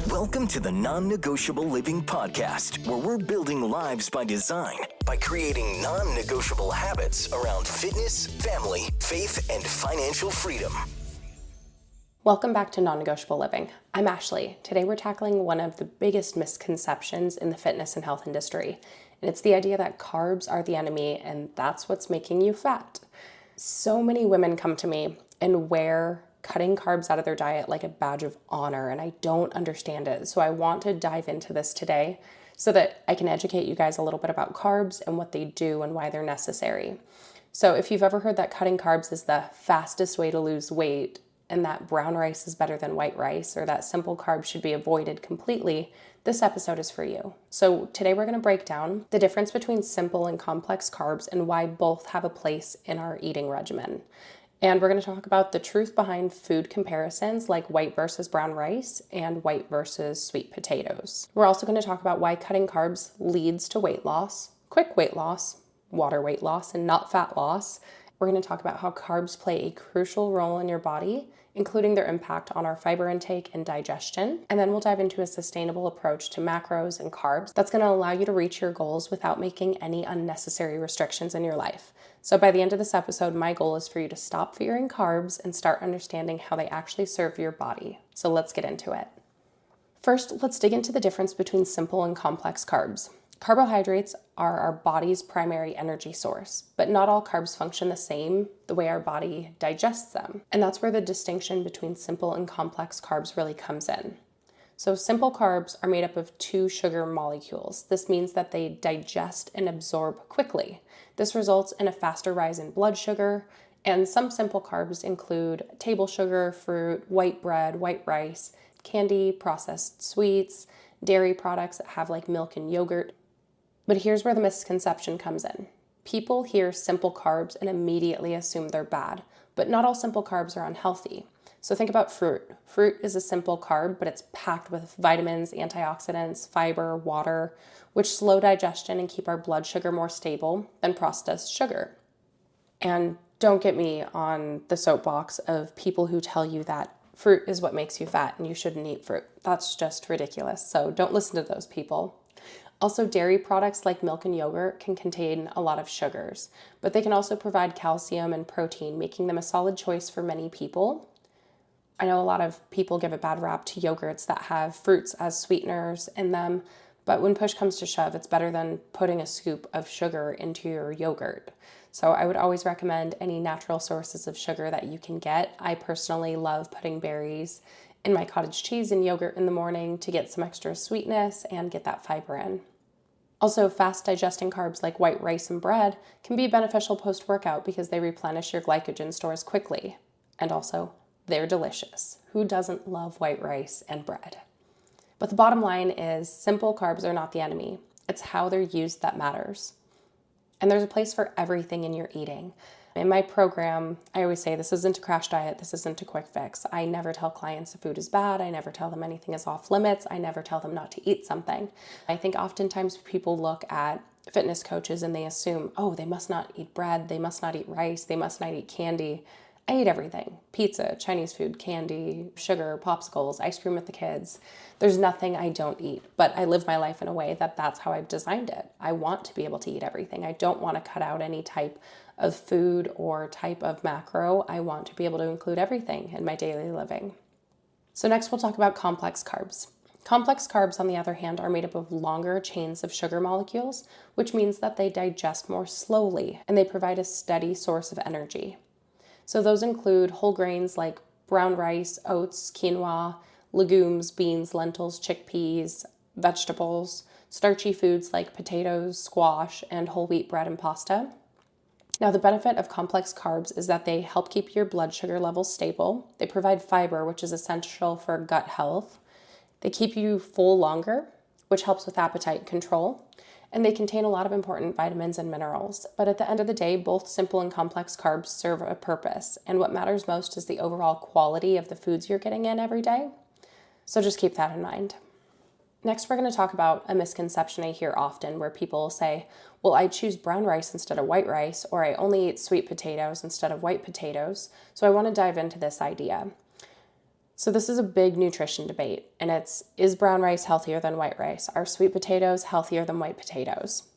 Welcome to the Non-Negotiable Living podcast, where we're building lives by design by creating non-negotiable habits around fitness, family, faith, and financial freedom. Welcome back to Non-Negotiable Living. I'm Ashley. Today we're tackling one of the biggest misconceptions in the fitness and health industry, and it's the idea that carbs are the enemy and that's what's making you fat. So many women come to me and wear cutting carbs out of their diet like a badge of honor, and I don't understand it. So I want to dive into this today so that I can educate you guys a little bit about carbs and what they do and why they're necessary. So if you've ever heard that cutting carbs is the fastest way to lose weight and that brown rice is better than white rice, or that simple carbs should be avoided completely, this episode is for you. So today we're going to break down the difference between simple and complex carbs and why both have a place in our eating regimen. And we're going to talk about the truth behind food comparisons like white versus brown rice and white versus sweet potatoes. We're also going to talk about why cutting carbs leads to weight loss, quick weight loss, water weight loss, and not fat loss. We're going to talk about how carbs play a crucial role in your body, including their impact on our fiber intake and digestion. And then we'll dive into a sustainable approach to macros and carbs that's going to allow you to reach your goals without making any unnecessary restrictions in your life. So by the end of this episode, my goal is for you to stop fearing carbs and start understanding how they actually serve your body. So let's get into it. First, let's dig into the difference between simple and complex carbs. Carbohydrates are our body's primary energy source, but not all carbs function the same the way our body digests them. And that's where the distinction between simple and complex carbs really comes in. So simple carbs are made up of two sugar molecules. This means that they digest and absorb quickly. This results in a faster rise in blood sugar, and some simple carbs include table sugar, fruit, white bread, white rice, candy, processed sweets, dairy products that have like milk and yogurt. But here's where the misconception comes in. People hear simple carbs and immediately assume they're bad, but not all simple carbs are unhealthy. So think about fruit. Fruit is a simple carb, but it's packed with vitamins, antioxidants, fiber, water, which slow digestion and keep our blood sugar more stable than processed sugar. And don't get me on the soapbox of people who tell you that fruit is what makes you fat and you shouldn't eat fruit. That's just ridiculous. So don't listen to those people. Also, dairy products like milk and yogurt can contain a lot of sugars, but they can also provide calcium and protein, making them a solid choice for many people. I know a lot of people give a bad rap to yogurts that have fruits as sweeteners in them, but when push comes to shove, it's better than putting a scoop of sugar into your yogurt. So I would always recommend any natural sources of sugar that you can get. I personally love putting berries in my cottage cheese and yogurt in the morning to get some extra sweetness and get that fiber in. Also, fast digesting carbs like white rice and bread can be beneficial post-workout because they replenish your glycogen stores quickly. And also, they're delicious. Who doesn't love white rice and bread? But the bottom line is simple carbs are not the enemy. It's how they're used that matters. And there's a place for everything in your eating. In my program, I always say this isn't a crash diet, this isn't a quick fix. I never tell clients the food is bad. I never tell them anything is off limits. I never tell them not to eat something. I think oftentimes people look at fitness coaches and they assume, oh, they must not eat bread, they must not eat rice, they must not eat candy. I eat everything. Pizza, Chinese food, candy, sugar, popsicles, ice cream with the kids. There's nothing I don't eat, but I live my life in a way that's how I've designed it. I want to be able to eat everything. I don't want to cut out any type of food or type of macro. I want to be able to include everything in my daily living. So next we'll talk about complex carbs. Complex carbs, on the other hand, are made up of longer chains of sugar molecules, which means that they digest more slowly and they provide a steady source of energy. So those include whole grains like brown rice, oats, quinoa, legumes, beans, lentils, chickpeas, vegetables, starchy foods like potatoes, squash, and whole wheat bread and pasta. Now, the benefit of complex carbs is that they help keep your blood sugar levels stable. They provide fiber, which is essential for gut health. They keep you full longer, which helps with appetite control. And they contain a lot of important vitamins and minerals. But at the end of the day, both simple and complex carbs serve a purpose. And what matters most is the overall quality of the foods you're getting in every day. So just keep that in mind. Next, we're going to talk about a misconception I hear often where people say, well, I choose brown rice instead of white rice, or I only eat sweet potatoes instead of white potatoes. So I want to dive into this idea. So this is a big nutrition debate, and is brown rice healthier than white rice? Are sweet potatoes healthier than white potatoes?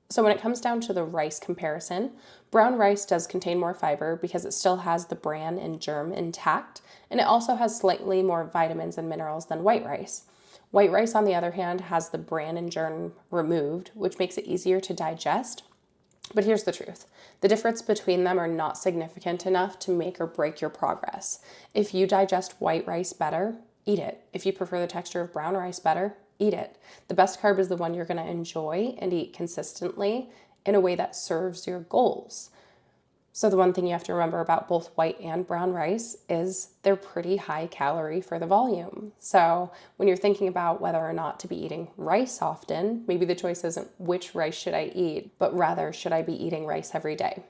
So when it comes down to the rice comparison, brown rice does contain more fiber because it still has the bran and germ intact, and it also has slightly more vitamins and minerals than white rice. White rice, on the other hand, has the bran and germ removed, which makes it easier to digest. But here's the truth. The difference between them are not significant enough to make or break your progress. If you digest white rice better, eat it. If you prefer the texture of brown rice better, eat it. The best carb is the one you're going to enjoy and eat consistently in a way that serves your goals. So the one thing you have to remember about both white and brown rice is they're pretty high calorie for the volume. So when you're thinking about whether or not to be eating rice often, maybe the choice isn't which rice should I eat, but rather should I be eating rice every day?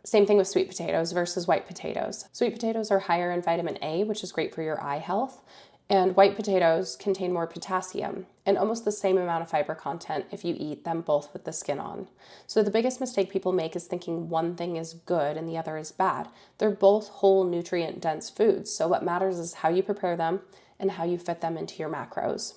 Same thing with sweet potatoes versus white potatoes. Sweet potatoes are higher in vitamin A, which is great for your eye health. And white potatoes contain more potassium and almost the same amount of fiber content if you eat them both with the skin on. So the biggest mistake people make is thinking one thing is good and the other is bad. They're both whole nutrient-dense foods, so what matters is how you prepare them and how you fit them into your macros.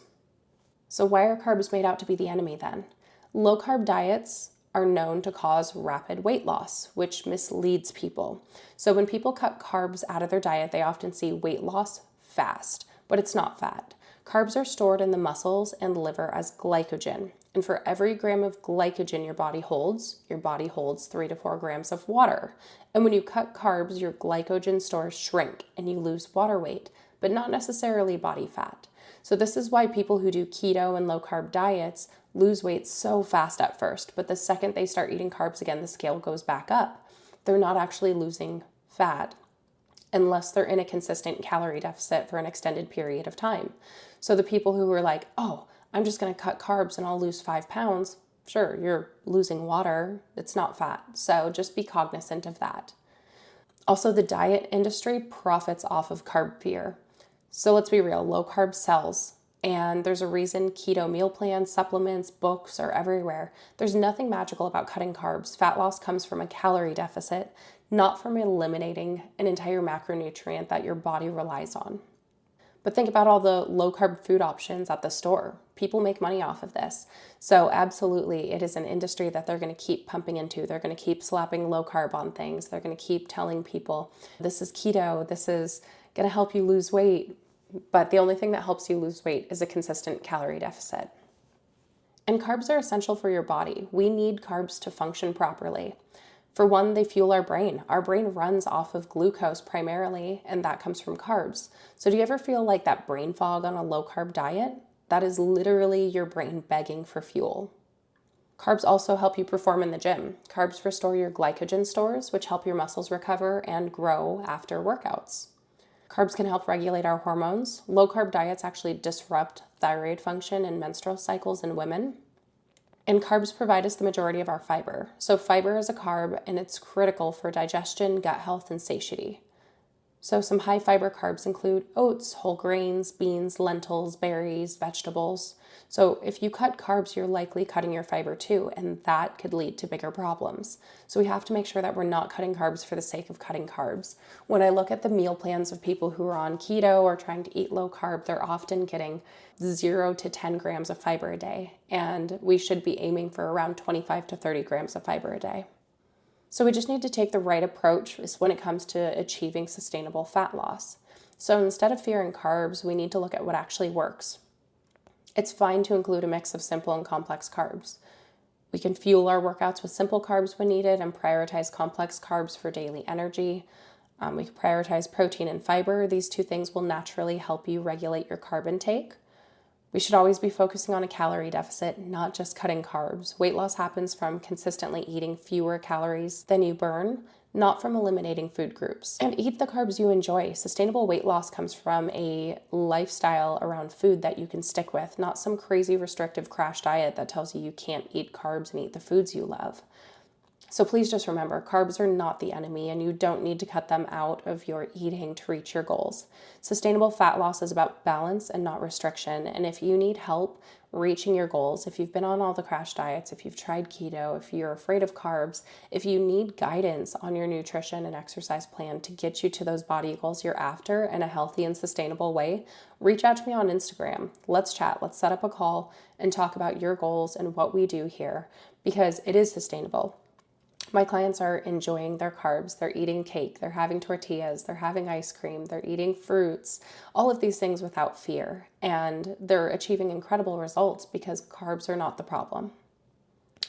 So why are carbs made out to be the enemy then? Low-carb diets are known to cause rapid weight loss, which misleads people. So when people cut carbs out of their diet, they often see weight loss fast. But it's not fat. Carbs are stored in the muscles and liver as glycogen. And for every gram of glycogen your body holds 3 to 4 grams of water. And when you cut carbs, your glycogen stores shrink and you lose water weight, but not necessarily body fat. So this is why people who do keto and low carb diets lose weight so fast at first, but the second they start eating carbs again, the scale goes back up. They're not actually losing fat unless they're in a consistent calorie deficit for an extended period of time. So the people who are like, oh, I'm just going to cut carbs and I'll lose 5 pounds. Sure, you're losing water. It's not fat. So just be cognizant of that. Also, the diet industry profits off of carb fear. So let's be real, low carb sells. And there's a reason keto meal plans, supplements, books are everywhere. There's nothing magical about cutting carbs. Fat loss comes from a calorie deficit, not from eliminating an entire macronutrient that your body relies on. But think about all the low-carb food options at the store. People make money off of this. So absolutely, it is an industry that they're going to keep pumping into. They're going to keep slapping low-carb on things. They're going to keep telling people, this is keto, this is going to help you lose weight. But the only thing that helps you lose weight is a consistent calorie deficit. And carbs are essential for your body. We need carbs to function properly. For one, they fuel our brain. Our brain runs off of glucose primarily, and that comes from carbs. So do you ever feel like that brain fog on a low-carb diet? That is literally your brain begging for fuel. Carbs also help you perform in the gym. Carbs restore your glycogen stores, which help your muscles recover and grow after workouts. Carbs can help regulate our hormones. Low-carb diets actually disrupt thyroid function and menstrual cycles in women. And carbs provide us the majority of our fiber. So fiber is a carb and it's critical for digestion, gut health, and satiety. So some high fiber carbs include oats, whole grains, beans, lentils, berries, vegetables. So if you cut carbs, you're likely cutting your fiber too, and that could lead to bigger problems. So we have to make sure that we're not cutting carbs for the sake of cutting carbs. When I look at the meal plans of people who are on keto or trying to eat low carb, they're often getting 0 to 10 grams of fiber a day, and we should be aiming for around 25 to 30 grams of fiber a day. So we just need to take the right approach when it comes to achieving sustainable fat loss. So instead of fearing carbs, we need to look at what actually works. It's fine to include a mix of simple and complex carbs. We can fuel our workouts with simple carbs when needed and prioritize complex carbs for daily energy. We can prioritize protein and fiber. These two things will naturally help you regulate your carb intake. We should always be focusing on a calorie deficit, not just cutting carbs. Weight loss happens from consistently eating fewer calories than you burn, not from eliminating food groups. And eat the carbs you enjoy. Sustainable weight loss comes from a lifestyle around food that you can stick with, not some crazy restrictive crash diet that tells you you can't eat carbs and eat the foods you love. So please just remember, carbs are not the enemy, and you don't need to cut them out of your eating to reach your goals. Sustainable fat loss is about balance and not restriction. And if you need help reaching your goals, if you've been on all the crash diets, if you've tried keto, if you're afraid of carbs, if you need guidance on your nutrition and exercise plan to get you to those body goals you're after in a healthy and sustainable way, reach out to me on Instagram. Let's chat. Let's set up a call and talk about your goals and what we do here, because it is sustainable. My clients are enjoying their carbs. They're eating cake. They're having tortillas. They're having ice cream. They're eating fruits, all of these things without fear. And they're achieving incredible results because carbs are not the problem.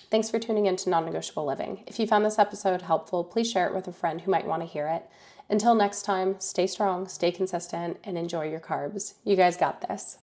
Thanks for tuning in to Non-Negotiable Living. If you found this episode helpful, please share it with a friend who might want to hear it. Until next time, stay strong, stay consistent, and enjoy your carbs. You guys got this.